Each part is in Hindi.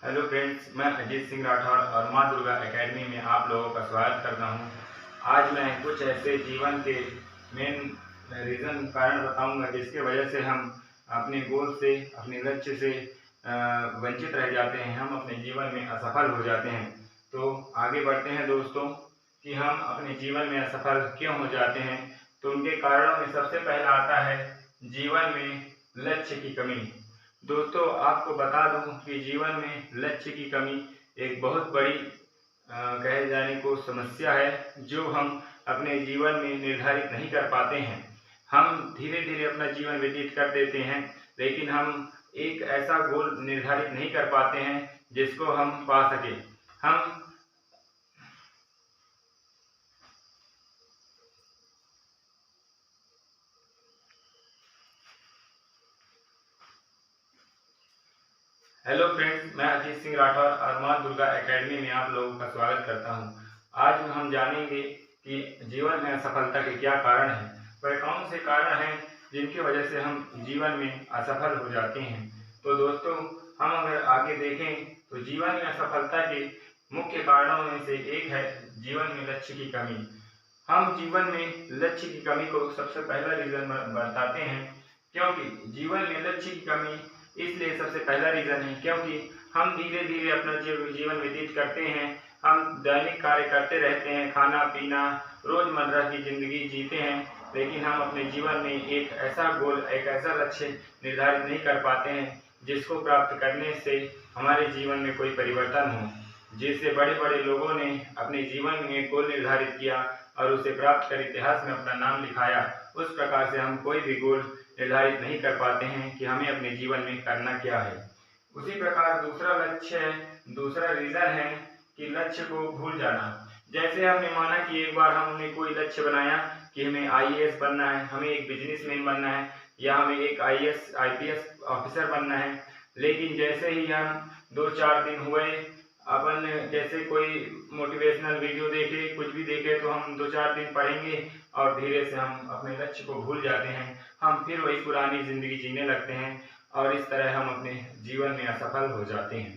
हेलो फ्रेंड्स, मैं अजीत सिंह राठौर और माँ दुर्गा एकेडमी में आप लोगों का स्वागत करता हूँ। आज मैं कुछ ऐसे जीवन के मेन कारण बताऊँगा जिसके वजह से हम अपने गोल से, अपने लक्ष्य से वंचित रह जाते हैं, हम अपने जीवन में असफल हो जाते हैं। तो आगे बढ़ते हैं दोस्तों कि हम अपने जीवन में असफल क्यों हो जाते हैं। तो उनके कारणों में सबसे पहला आता है जीवन में लक्ष्य की कमी। दोस्तों, आपको बता दूं कि जीवन में लक्ष्य की कमी एक बहुत बड़ी कहे जाने को समस्या है जो हम अपने जीवन में निर्धारित नहीं कर पाते हैं। हम धीरे धीरे अपना जीवन व्यतीत कर देते हैं, लेकिन हम एक ऐसा गोल निर्धारित नहीं कर पाते हैं जिसको हम पा सके। हम हेलो फ्रेंड्स, मैं अजीत सिंह राठौर और माँ दुर्गा एकेडमी में आप लोगों का स्वागत करता हूँ। आज हम जानेंगे कि जीवन में असफलता के क्या कारण हैं, वह कौन से कारण हैं जिनकी वजह से हम जीवन में असफल हो जाते हैं। तो दोस्तों, हम अगर आगे देखें तो जीवन में असफलता के मुख्य कारणों में से एक है जीवन में लक्ष्य की कमी। हम जीवन में लक्ष्य की कमी को सबसे पहला रीज़न बताते हैं, क्योंकि जीवन में लक्ष्य की कमी इसलिए सबसे पहला रीज़न है क्योंकि हम धीरे धीरे अपना जीवन व्यतीत करते हैं। हम दैनिक कार्य करते रहते हैं, खाना पीना, रोज़मर्रा की ज़िंदगी जीते हैं, लेकिन हम अपने जीवन में एक ऐसा गोल, एक ऐसा लक्ष्य निर्धारित नहीं कर पाते हैं जिसको प्राप्त करने से हमारे जीवन में कोई परिवर्तन हो। जिससे बड़े बड़े लोगों ने अपने जीवन में गोल निर्धारित किया और उसे प्राप्त कर इतिहास में अपना नाम लिखाया, उस प्रकार से हम कोई भी गोल निर्धारित नहीं कर पाते हैं कि हमें अपने जीवन में करना क्या है। उसी प्रकार दूसरा रीज़न है कि लक्ष्य को भूल जाना। जैसे हमने माना कि एक बार हमने कोई लक्ष्य बनाया कि हमें आईएएस बनना है, हमें एक बिजनेसमैन बनना है या हमें एक आईपीएस ऑफिसर बनना है, लेकिन जैसे ही हम 2-4 दिन हुए, अपन जैसे कोई मोटिवेशनल वीडियो देखे, कुछ भी देखे, तो हम 2-4 दिन पढ़ेंगे और धीरे से हम अपने लक्ष्य को भूल जाते हैं। हम फिर वही पुरानी ज़िंदगी जीने लगते हैं और इस तरह हम अपने जीवन में असफल हो जाते हैं।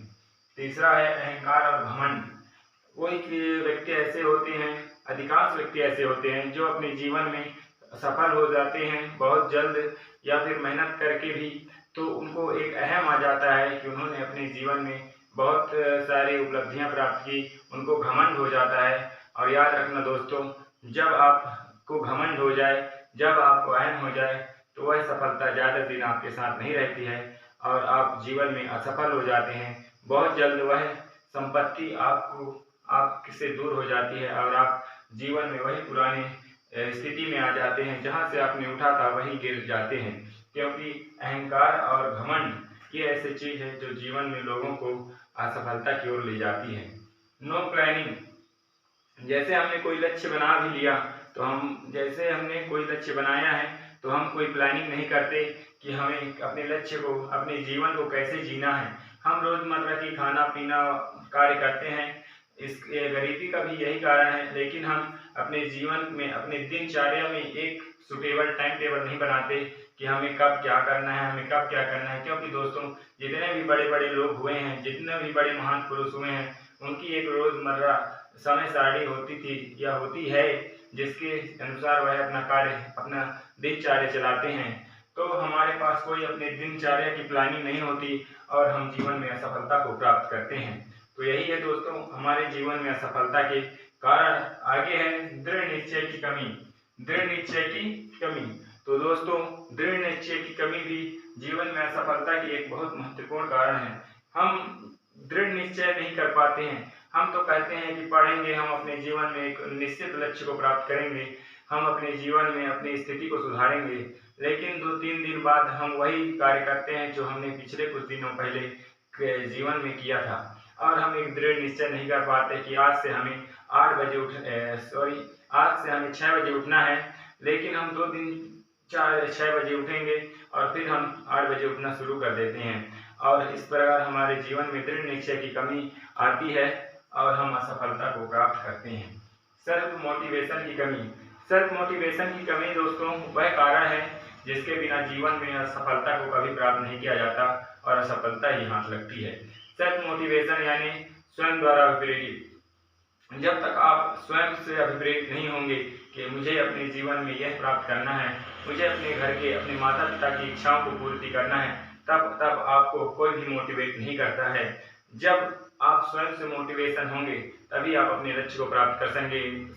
तीसरा है अहंकार और घमंड। कोई व्यक्ति ऐसे होते हैं, अधिकांश व्यक्ति ऐसे होते हैं जो अपने जीवन में सफल हो जाते हैं बहुत जल्द या फिर मेहनत करके भी, तो उनको एक अहम आ जाता है कि उन्होंने अपने जीवन में बहुत सारी उपलब्धियां प्राप्त की, उनको घमंड हो जाता है। और याद रखना दोस्तों, जब आपको घमंड हो जाए, जब आपको अहम हो जाए, तो वह सफलता ज़्यादा दिन आपके साथ नहीं रहती है और आप जीवन में असफल हो जाते हैं। बहुत जल्द वह संपत्ति आपसे दूर हो जाती है और आप जीवन में वही पुरानी स्थिति में आ जाते हैं जहाँ से आपने उठा था वहीं गिर जाते हैं। क्योंकि अहंकार और घमंड ये ऐसी चीज़ है जो जीवन में लोगों को असफलता की ओर ले जाती है। No planning. जैसे हमने कोई लक्ष्य बना भी लिया, तो हमने कोई लक्ष्य बनाया है तो हम कोई प्लानिंग नहीं करते कि हमें अपने लक्ष्य को, अपने जीवन को कैसे जीना है। हम रोज़मर्रा की खाना पीना कार्य करते हैं, इस गरीबी का भी यही कारण है, लेकिन हम अपने जीवन में, अपने दिनचर्या में एक सुटेबल टाइम टेबल नहीं बनाते कि हमें कब क्या करना है, हमें कब क्या करना है। क्योंकि दोस्तों, जितने भी बड़े बड़े लोग हुए हैं, जितने भी बड़े महान पुरुष हुए हैं, उनकी एक रोज़मर्रा समय सारणी होती थी या होती है जिसके अनुसार वह अपना कार्य, अपना दिनचर्या चलाते हैं। तो हमारे पास कोई अपने दिनचर्या की प्लानिंग नहीं होती और हम जीवन में असफलता को प्राप्त करते हैं। तो यही है दोस्तों हमारे जीवन में असफलता के कारण। आगे है दृढ़ निश्चय की कमी। दृढ़ निश्चय की कमी। तो दोस्तों, दृढ़ निश्चय की कमी भी जीवन में असफलता की एक बहुत महत्वपूर्ण कारण है। हम दृढ़ निश्चय नहीं कर पाते हैं। हम तो कहते हैं कि पढ़ेंगे, हम अपने जीवन में एक निश्चित लक्ष्य को प्राप्त करेंगे, हम अपने जीवन में अपनी स्थिति को सुधारेंगे, लेकिन 2-3 दिन बाद हम वही कार्य करते हैं जो हमने पिछले कुछ दिनों पहले के जीवन में किया था। और हम एक दृढ़ निश्चय नहीं कर पाते कि आज से हमें 6 बजे उठना है, लेकिन हम 2 दिन 6 बजे उठेंगे और फिर हम 8 बजे उठना शुरू कर देते हैं। और इस प्रकार हमारे जीवन में दृढ़ निश्चय की कमी आती है और हम असफलता को प्राप्त करते हैं। सेल्फ मोटिवेशन की कमी। सेल्फ मोटिवेशन की कमी दोस्तों वह कारण है जिसके बिना जीवन में असफलता को कभी प्राप्त नहीं किया जाता और असफलता ही हाथ लगती है। सेल्फ मोटिवेशन यानी स्वयं द्वारा अभिप्रेरित। जब तक आप स्वयं से अभिप्रेरित नहीं होंगे कि मुझे अपने जीवन में यह प्राप्त करना है, मुझे अपने घर के, अपने माता पिता की इच्छाओं को पूर्ति करना है, तब आपको कोई भी मोटिवेट नहीं करता है। जब आप स्वयं से मोटिवेशन होंगे तभी आप अपने लक्ष्य को प्राप्त कर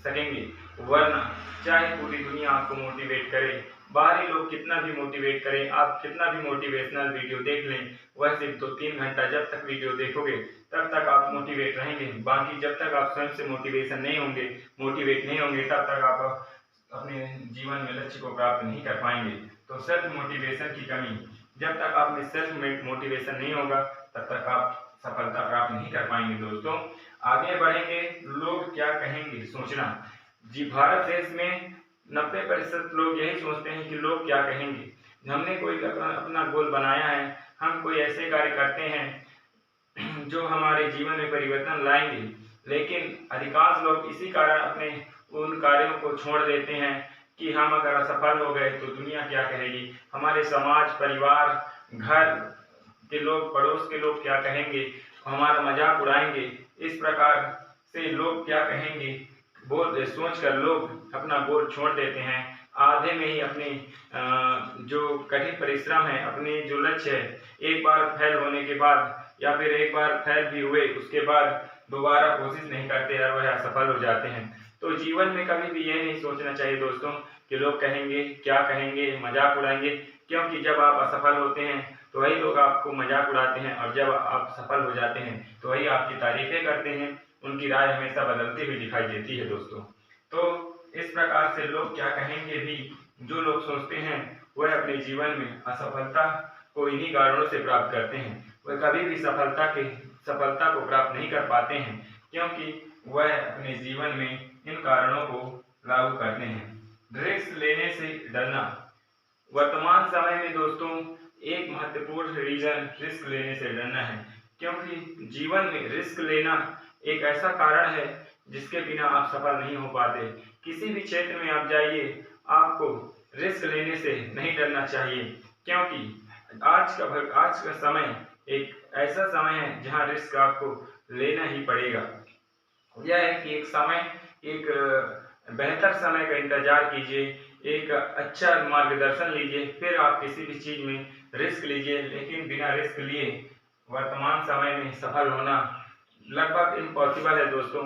सकेंगे। वरना चाहे पूरी दुनिया आपको मोटिवेट करे, बाहरी लोग कितना भी मोटिवेट करें, आप कितना भी मोटिवेशनल वीडियो देख लें, वह सिर्फ 2-3 घंटा जब तक वीडियो देखोगे तब तक आप मोटिवेट रहेंगे। बाकी जब तक आप स्वयं से मोटिवेट नहीं होंगे तब तक आप अपने जीवन में लक्ष्य को प्राप्त नहीं कर पाएंगे। तो सेल्फ मोटिवेशन की कमी, जब तक आप में सेल्फ मोटिवेशन नहीं होगा तब तक आप सफलता प्राप्त नहीं कर पाएंगे। दोस्तों आगे बढ़ेंगे, लोग क्या कहेंगे सोचना। जी, भारत देश में 90% लोग यही सोचते हैं कि लोग क्या कहेंगे। हमने कोई अपना गोल बनाया है, हम कोई ऐसे कार्य करते हैं जो हमारे जीवन में परिवर्तन लाएंगे, लेकिन अधिकांश लोग इसी कारण अपने उन कार्यों को छोड़ देते हैं कि हम अगर असफल हो गए तो दुनिया क्या कहेगी, हमारे समाज, परिवार, घर के लोग, पड़ोस के लोग क्या कहेंगे, हमारा मजाक उड़ाएंगे। इस प्रकार से लोग क्या कहेंगे सोच कर लोग अपना गोल छोड़ देते हैं। आधे में ही अपने जो कठिन परिश्रम है, अपने जो लक्ष्य है, एक बार फेल होने के बाद या फिर एक बार फेल भी हुए उसके बाद दोबारा कोशिश नहीं करते और वह असफल हो जाते हैं। तो जीवन में कभी भी ये नहीं सोचना चाहिए दोस्तों कि लोग कहेंगे, क्या कहेंगे, मजाक उड़ाएंगे, क्योंकि जब आप असफल होते हैं तो वही लोग आपको मजाक उड़ाते हैं और जब आप सफल हो जाते हैं तो वही आपकी तारीफें करते हैं। उनकी राय हमेशा बदलती हुई दिखाई देती है दोस्तों। तो इस प्रकार से लोग क्या कहेंगे भी जो लोग सोचते हैं वह अपने जीवन में असफलता को इन्हीं कारणों से प्राप्त करते हैं। वह कभी भी सफलता को प्राप्त नहीं कर पाते हैं क्योंकि वह अपने जीवन में इन कारणों को लागू करते हैं। रिस्क लेने से डरना। वर्तमान समय में दोस्तों एक महत्वपूर्ण रीजन रिस्क लेने से डरना है, क्योंकि जीवन में रिस्क लेना एक ऐसा कारण है जिसके बिना आप सफल नहीं हो पाते। किसी भी क्षेत्र में आप जाइए, आपको रिस्क लेने से नहीं डरना चाहिए, क्योंकि आज का समय एक ऐसा समय है जहां रिस्क आपको लेना ही पड़ेगा। यह है कि एक बेहतर समय का इंतजार कीजिए, एक अच्छा मार्गदर्शन लीजिए, फिर आप किसी भी चीज में रिस्क लीजिए। लेकिन बिना रिस्क लिए वर्तमान समय में सफल होना लगभग इम्पॉसिबल है दोस्तों,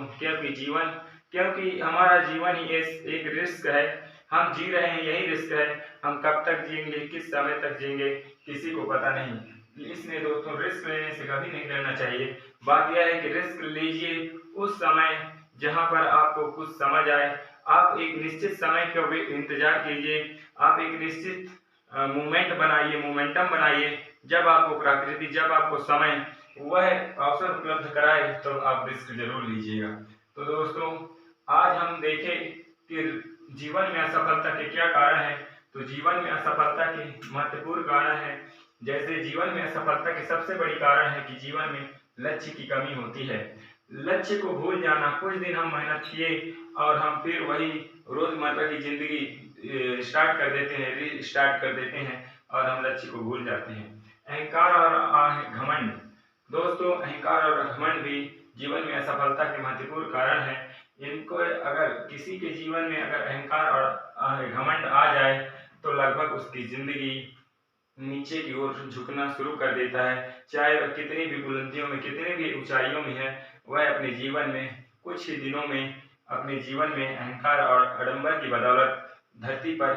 क्योंकि हमारा जीवन ही एक रिस्क है। हम जी रहे हैं, यही रिस्क है। हम कब तक जिएंगे, किस समय तक जिएंगे, किसी को पता नहीं। इसलिए दोस्तों रिस्क लेने से कभी नहीं डरना चाहिए। बात यह है कि रिस्क लीजिए उस समय जहां पर आपको कुछ समझ आए। आप एक निश्चित समय का इंतजार कीजिए, आप एक निश्चित मोमेंटम बनाइए। जब आपको समय वह अवसर उपलब्ध कराए तो आप रिस्क जरूर लीजिएगा। तो दोस्तों आज हम देखें कि जीवन में असफलता के क्या कारण है। तो जीवन में असफलता के महत्वपूर्ण कारण है, जैसे जीवन में असफलता के सबसे बड़ी कारण है कि जीवन में लक्ष्य की कमी होती है। लक्ष्य को भूल जाना। कुछ दिन हम मेहनत किए और हम फिर वही रोजमर्रा की जिंदगी रीस्टार्ट कर देते हैं और हम लक्ष्य को भूल जाते हैं। अहंकार और घमंड। दोस्तों अहंकार और घमंड भी जीवन में असफलता के महत्वपूर्ण कारण है। इनको अगर किसी के जीवन में अगर अहंकार और घमंड आ जाए तो लगभग उसकी जिंदगी नीचे की ओर झुकना शुरू कर देता है। चाहे वह कितनी भी बुलंदियों में, कितनी भी ऊंचाइयों में है, वह अपने जीवन में कुछ ही दिनों में अपने जीवन में अहंकार और आडंबर की बदौलत धरती पर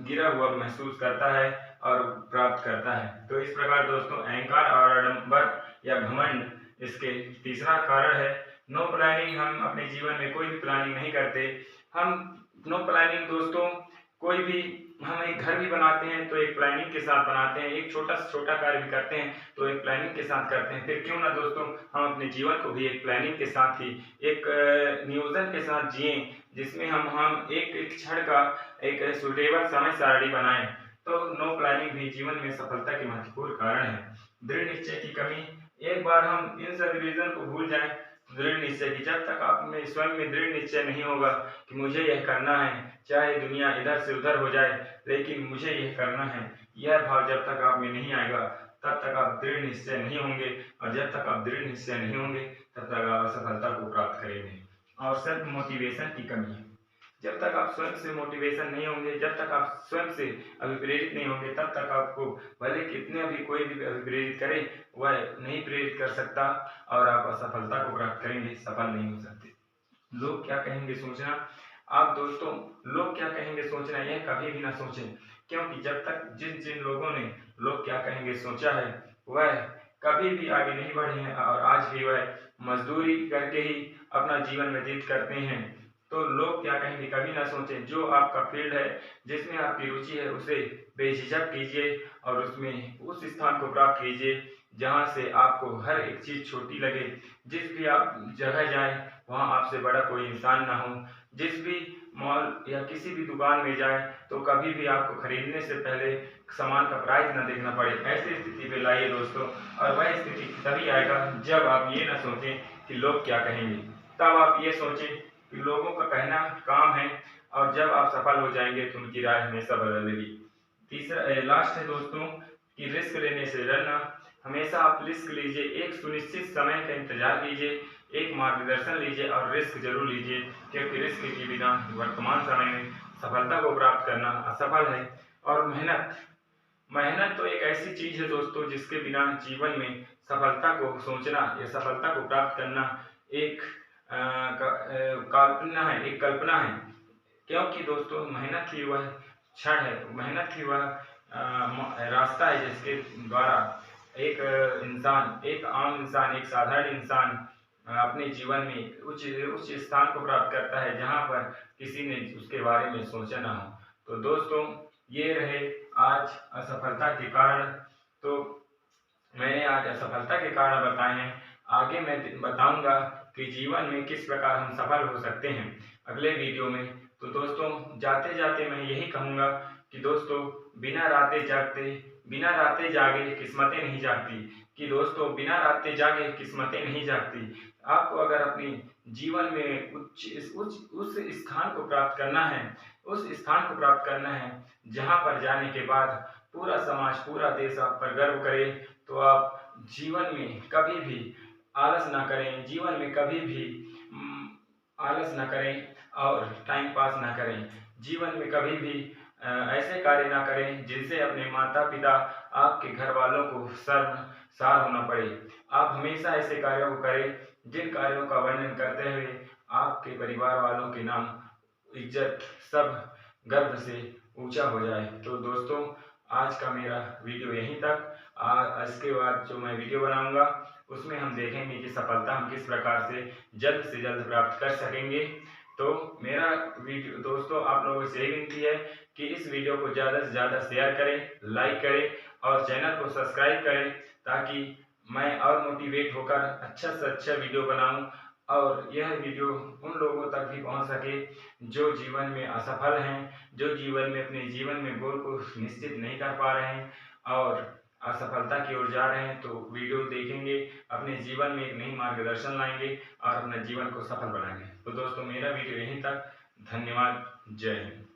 गिरा हुआ महसूस करता है और प्राप्त करता है। तो इस प्रकार दोस्तों अहंकार और आडंबर या घमंड इसके तीसरा कारण है। No planning. हम अपने जीवन में कोई भी प्लानिंग नहीं करते। नो प्लानिंग दोस्तों, कोई भी हम एक घर भी बनाते हैं तो एक प्लानिंग के साथ बनाते हैं, एक छोटा से छोटा कार्य भी करते हैं तो एक प्लानिंग के साथ करते हैं। फिर क्यों ना दोस्तों हम अपने जीवन को भी एक प्लानिंग के साथ ही, एक नियोजन के साथ जिए, जिसमें हम एक क्षण का एक सुटेबल समय सारणी बनाएं। तो नो प्लानिंग भी जीवन में सफलता के महत्वपूर्ण कारण है। दृढ़ निश्चय की कमी। एक बार हम इन सभी रीजन को भूल जाएं, दृढ़ निश्चय की, जब तक आप में स्वयं में दृढ़ निश्चय नहीं होगा कि मुझे यह करना है, चाहे दुनिया इधर से उधर हो जाए लेकिन मुझे यह करना है, यह भाव जब तक आप में नहीं आएगा तब तक आप दृढ़ निश्चय नहीं होंगे, और जब तक आप दृढ़ निश्चय नहीं होंगे तब तक आप असफलता को प्राप्त करेंगे। और सेल्फ मोटिवेशन की कमी है। जब तक आप स्वयं से मोटिवेशन नहीं होंगे, जब तक आप स्वयं से अभिप्रेरित नहीं होंगे, तब तक आपको भले कितने भी कोई भी अभिप्रेरित करे वह नहीं प्रेरित कर सकता, और आप असफलता को प्राप्त करेंगे, सफल नहीं हो सकते। लोग क्या कहेंगे सोचना, आप दोस्तों लोग क्या कहेंगे सोचना यह कभी भी ना सोचें, क्योंकि जब तक जिन जिन लोगों ने लोग क्या कहेंगे सोचा है वह कभी भी आगे नहीं बढ़े हैं, और आज भी वह मजदूरी करके ही अपना जीवन व्यतीत करते हैं। तो लोग क्या कहेंगे कभी ना सोचें। जो आपका फील्ड है, जिसमें आपकी रुचि है, उसे बेझिझक कीजिए और उसमें उस स्थान को प्राप्त कीजिए जहाँ से आपको हर एक चीज़ छोटी लगे। जिस भी आप जगह जाएं वहाँ आपसे बड़ा कोई इंसान ना हो। जिस भी मॉल या किसी भी दुकान में जाए तो कभी भी आपको खरीदने से पहले सामान का प्राइस ना देखना पड़े। ऐसी स्थिति पे लाइए दोस्तों, और वह स्थिति तभी आएगा जब आप ये ना सोचें कि लोग क्या कहेंगे। तब आप ये सोचें कि लोगों का कहना काम है, और जब आप सफल हो जाएंगे तो उनकी राय हमेशा बदलेगी। तीसरा लास्ट है दोस्तों कि रिस्क लेने से डरना। हमेशा आप रिस्क लीजिए, एक सुनिश्चित समय का इंतजार कीजिए, एक मार्गदर्शन लीजिए और रिस्क जरूर लीजिए, क्योंकि रिस्क के बिना वर्तमान समय में सफलता को प्राप्त करना असफल है। और मेहनत मेहनत तो एक ऐसी चीज है दोस्तों जिसके बिना जीवन में सफलता को सोचना या सफलता को प्राप्त करना एक कल्पना है, एक कल्पना है। क्योंकि दोस्तों मेहनत ही वह क्षण है, मेहनत ही वह रास्ता है जिसके द्वारा एक इंसान, एक आम इंसान, एक साधारण इंसान अपने जीवन में उच्च स्थान को प्राप्त करता है जहाँ पर किसी ने उसके बारे में सोचा ना हो। तो दोस्तों ये रहे आज असफलता के कारण। तो मैंने आज असफलता के कारण बताए हैं, आगे मैं बताऊंगा कि जीवन में किस प्रकार हम सफल हो सकते हैं अगले वीडियो में। तो दोस्तों जाते जाते मैं यही कहूँगा कि दोस्तों बिना राते जागे किस्मतें नहीं जागती, कि दोस्तों बिना राते जागे किस्मतें नहीं जागती। आपको अगर अपनी जीवन में उस स्थान को प्राप्त करना है, उस स्थान को प्राप्त करना है जहाँ पर जाने के बाद पूरा समाज, पूरा देश आप पर गर्व करे, तो आप जीवन में कभी भी आलस ना करें, जीवन में कभी भी आलस ना करें और टाइम पास ना करें। जीवन में कभी भी ऐसे कार्य ना करें जिनसे अपने माता पिता, आपके घर वालों को शर्मसार होना पड़े। आप हमेशा ऐसे कार्यों को करें जिन कार्यों का वर्णन करते हुए आपके परिवार वालों के नाम, इज्जत सब गर्व से ऊंचा हो जाए। तो दोस्तों आज का मेरा वीडियो यहीं तक। इसके बाद जो मैं वीडियो बनाऊंगा उसमें हम देखेंगे कि सफलता हम किस प्रकार से जल्द प्राप्त कर सकेंगे। तो मेरा वीडियो दोस्तों आप लोगों से यही विनती है कि इस वीडियो को ज़्यादा से ज़्यादा शेयर करें, लाइक करें और चैनल को सब्सक्राइब करें, ताकि मैं और मोटिवेट होकर अच्छा से अच्छा वीडियो बनाऊं और यह वीडियो उन लोगों तक भी पहुंच सके जो जीवन में असफल हैं, जो जीवन में अपने जीवन में गोल को निश्चित नहीं कर पा रहे हैं और असफलता की ओर जा रहे हैं। तो वीडियो देखेंगे, अपने जीवन में एक नई मार्गदर्शन लाएंगे और अपने जीवन को सफल बनाएंगे। तो दोस्तों मेरा वीडियो यहीं तक। धन्यवाद। जय हिंद।